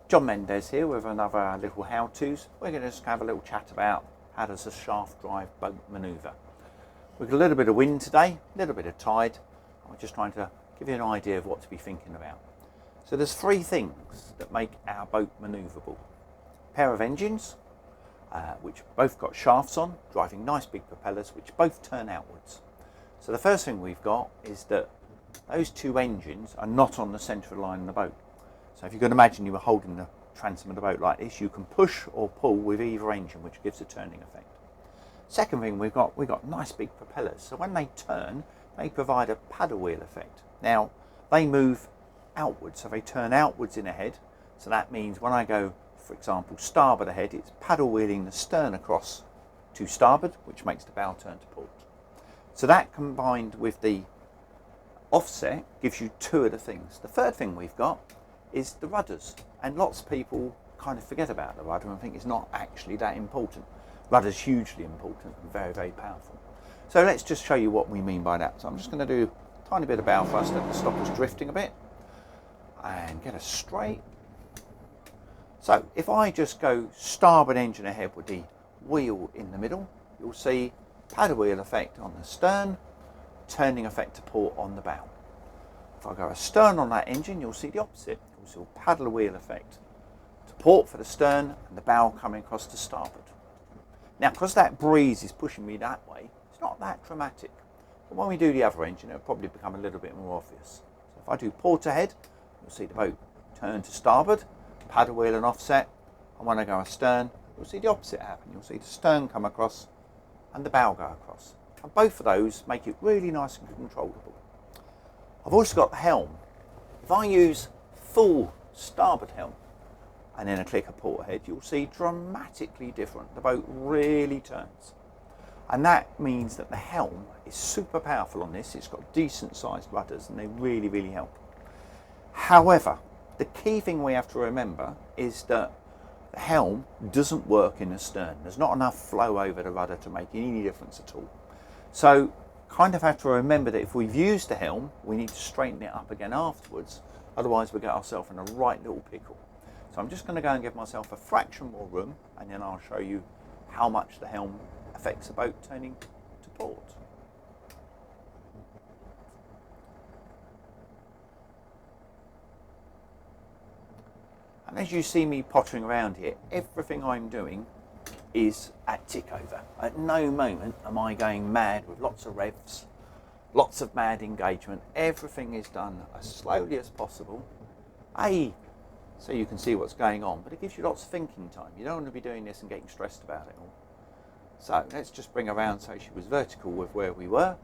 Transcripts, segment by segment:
Jon Mendez here with another little how-tos. We're going to just have a little chat about how does a shaft drive boat manoeuvre. We've got a little bit of wind today, a little bit of tide. I'm just trying to give you an idea of what to be thinking about. So there's three things that make our boat manoeuvrable. A pair of engines, which both got shafts on, driving nice big propellers, which both turn outwards. So the first thing we've got is that those two engines are not on the centre of the line of the boat. So if you can imagine you were holding the transom of the boat like this, you can push or pull with either engine, which gives a turning effect. Second thing we've got nice big propellers. So when they turn, they provide a paddle wheel effect. Now, they move outwards, so they turn outwards in ahead. So that means when I go, for example, starboard ahead, it's paddle wheeling the stern across to starboard, which makes the bow turn to port. So that combined with the offset gives you two of the things. The third thing we've got is the rudders, and lots of people kind of forget about the rudder and think it's not actually that important. Rudder's hugely important and very, very powerful. So let's just show you what we mean by that. So I'm just going to do a tiny bit of bow thruster to stop us drifting a bit and get us straight. So if I just go starboard engine ahead with the wheel in the middle, you'll see paddle wheel effect on the stern, turning effect to port on the bow. If I go astern on that engine, you'll see the opposite. You'll see a paddle wheel effect to port for the stern and the bow coming across to starboard. Now, because that breeze is pushing me that way, it's not that dramatic. But when we do the other engine, it'll probably become a little bit more obvious. So if I do port ahead, you'll see the boat turn to starboard, paddle wheel and offset. And when I go astern, you'll see the opposite happen. You'll see the stern come across and the bow go across. And both of those make it really nice and controllable. I've also got the helm. If I use full starboard helm and then a click of port ahead, you'll see dramatically different. The boat really turns. And that means that the helm is super powerful on this. It's got decent sized rudders and they really, really help. However, the key thing we have to remember is that the helm doesn't work in the stern. There's not enough flow over the rudder to make any difference at all. So kind of have to remember that if we've used the helm, we need to straighten it up again afterwards. Otherwise we'll get ourselves in a right little pickle. So I'm just going to go and give myself a fraction more room and then I'll show you how much the helm affects the boat turning to port. And as you see me pottering around here, everything I'm doing is at tick over. At no moment am I going mad with lots of revs, lots of mad engagement. Everything is done as slowly as possible. So you can see what's going on, but it gives you lots of thinking time. You don't want to be doing this and getting stressed about it all. So let's just bring around so she was vertical with where we were.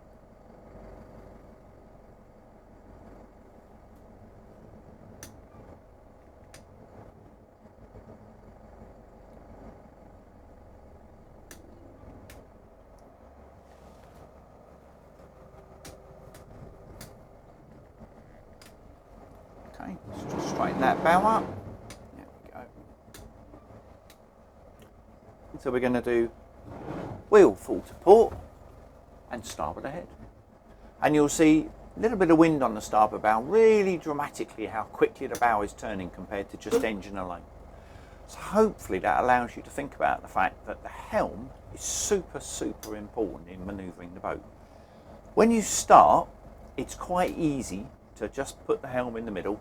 Okay, let's just straighten that bow up. There we go. So we're going to do wheel full to port and starboard ahead. And you'll see a little bit of wind on the starboard bow, really dramatically how quickly the bow is turning compared to just engine alone. So hopefully that allows you to think about the fact that the helm is super, super important in manoeuvring the boat. When you start, it's quite easy to just put the helm in the middle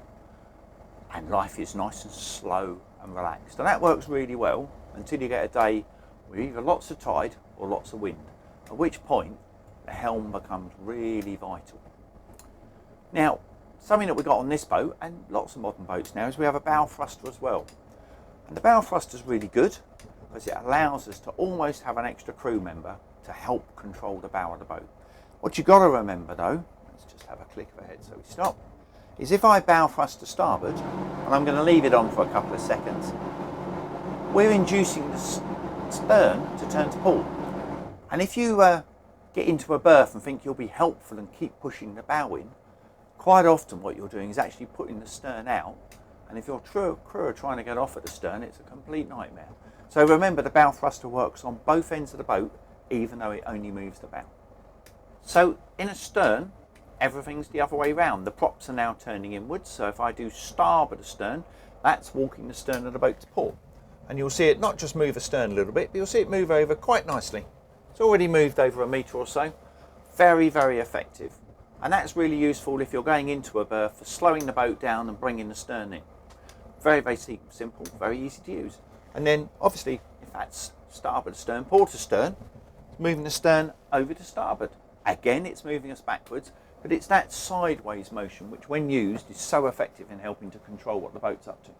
and life is nice and slow and relaxed. And that works really well until you get a day with either lots of tide or lots of wind, at which point the helm becomes really vital. Now, something that we've got on this boat and lots of modern boats now is we have a bow thruster as well. And the bow thruster is really good because it allows us to almost have an extra crew member to help control the bow of the boat. What you've got to remember though, let's just have a click of a head so we stop, is if I bow thrust to starboard, and I'm going to leave it on for a couple of seconds, we're inducing the stern to turn to port. And if you get into a berth and think you'll be helpful and keep pushing the bow in, quite often what you're doing is actually putting the stern out, and if your crew are trying to get off at the stern, it's a complete nightmare. So remember, the bow thruster works on both ends of the boat, even though it only moves the bow. So in a stern, everything's the other way round. The props are now turning inwards, so if I do starboard astern, That's walking the stern of the boat to port. And you'll see it not just move astern a little bit, but you'll see it move over quite nicely. It's already moved over a metre or so. Very, very effective. And that's really useful if you're going into a berth for slowing the boat down and bringing the stern in. Very, very simple, very easy to use. And then obviously, if that's starboard stern, port astern, it's moving the stern over to starboard. Again, it's moving us backwards, but it's that sideways motion which, when used, is so effective in helping to control what the boat's up to.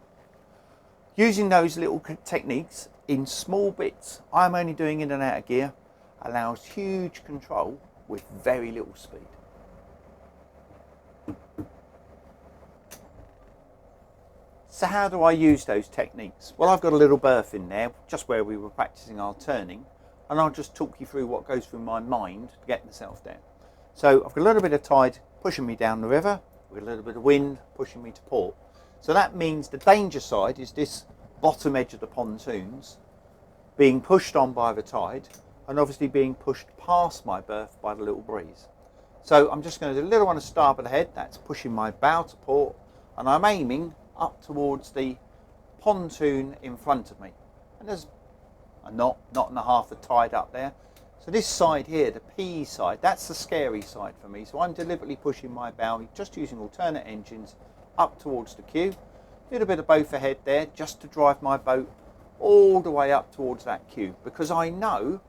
Using those little techniques in small bits, I'm only doing in and out of gear, allows huge control with very little speed. So how do I use those techniques? Well, I've got a little berth in there, just where we were practicing our turning, and I'll just talk you through what goes through my mind to get myself down. So I've got a little bit of tide pushing me down the river, with a little bit of wind pushing me to port. So that means the danger side is this bottom edge of the pontoons being pushed on by the tide, and obviously being pushed past my berth by the little breeze. So I'm just going to do a little one to starboard ahead, that's pushing my bow to port, and I'm aiming up towards the pontoon in front of me. And there's a knot and a half of tide up there. So this side here, the P side, that's the scary side for me. So I'm deliberately pushing my bow, just using alternate engines, up towards the queue. A little bit of both ahead there, just to drive my boat all the way up towards that queue, because I know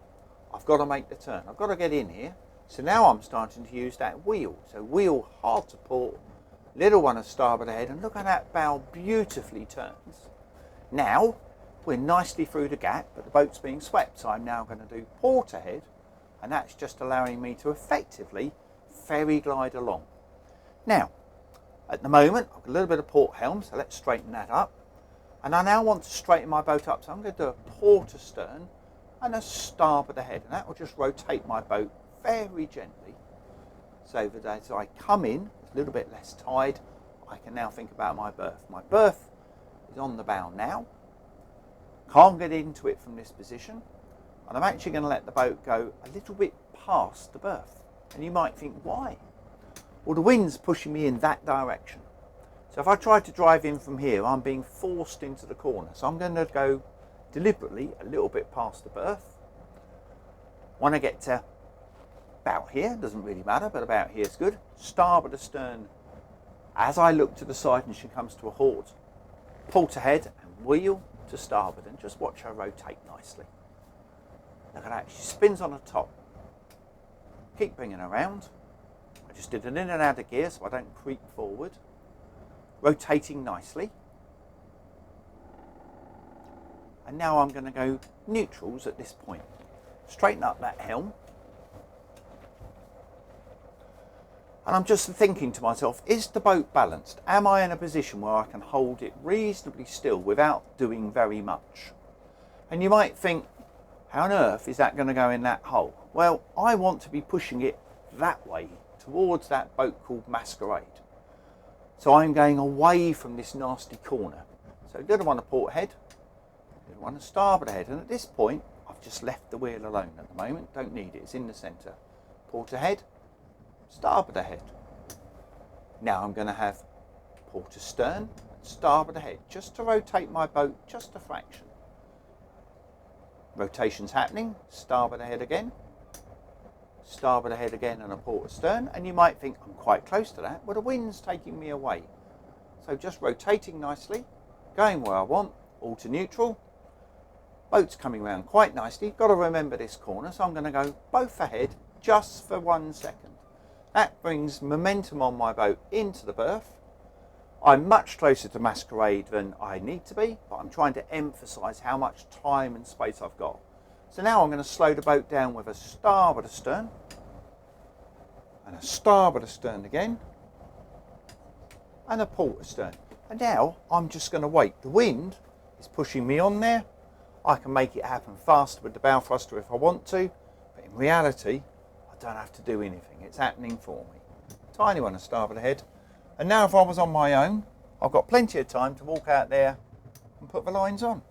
I've got to make the turn. I've got to get in here. So now I'm starting to use that wheel. So wheel hard to port, little one of starboard ahead, and look how that bow beautifully turns. Now we're nicely through the gap, but the boat's being swept, so I'm now going to do port ahead, and that's just allowing me to effectively ferry glide along. Now, at the moment, I've got a little bit of port helm, so let's straighten that up. And I now want to straighten my boat up, so I'm going to do a port astern and a starboard ahead, and that will just rotate my boat very gently. So that as I come in, with a little bit less tide, I can now think about my berth. My berth is on the bow now. Can't get into it from this position, and I'm actually going to let the boat go a little bit past the berth. And you might think, why? Well, the wind's pushing me in that direction. So if I try to drive in from here, I'm being forced into the corner. So I'm going to go deliberately a little bit past the berth. When I get to about here, doesn't really matter, but about here is good. Starboard astern. As I look to the side and she comes to a halt, port ahead and wheel to starboard, and just watch her rotate nicely. Look at that, she spins on the top. Keep bringing her around. I just did an in and out of gear so I don't creep forward. Rotating nicely. And now I'm going to go neutrals at this point. Straighten up that helm. And I'm just thinking to myself, is the boat balanced? Am I in a position where I can hold it reasonably still without doing very much? And you might think, how on earth is that going to go in that hole? Well, I want to be pushing it that way, towards that boat called Masquerade. So I'm going away from this nasty corner. So little one to port ahead, little one to starboard ahead. And at this point, I've just left the wheel alone at the moment. Don't need it, it's in the centre. Port ahead. Starboard ahead. Now I'm going to have port astern, starboard ahead, just to rotate my boat just a fraction. Rotation's happening, starboard ahead again, and a port astern, and you might think I'm quite close to that, but the wind's taking me away. So just rotating nicely, going where I want, all to neutral. Boat's coming around quite nicely, got to remember this corner, so I'm going to go both ahead just for 1 second. That brings momentum on my boat into the berth. I'm much closer to Masquerade than I need to be, but I'm trying to emphasise how much time and space I've got. So now I'm going to slow the boat down with a starboard astern, and a starboard astern again, and a port astern. And now I'm just going to wait. The wind is pushing me on there. I can make it happen faster with the bow thruster if I want to, but in reality, I don't have to do anything. It's happening for me. Tiny one to starboard ahead. And now if I was on my own, I've got plenty of time to walk out there and put the lines on.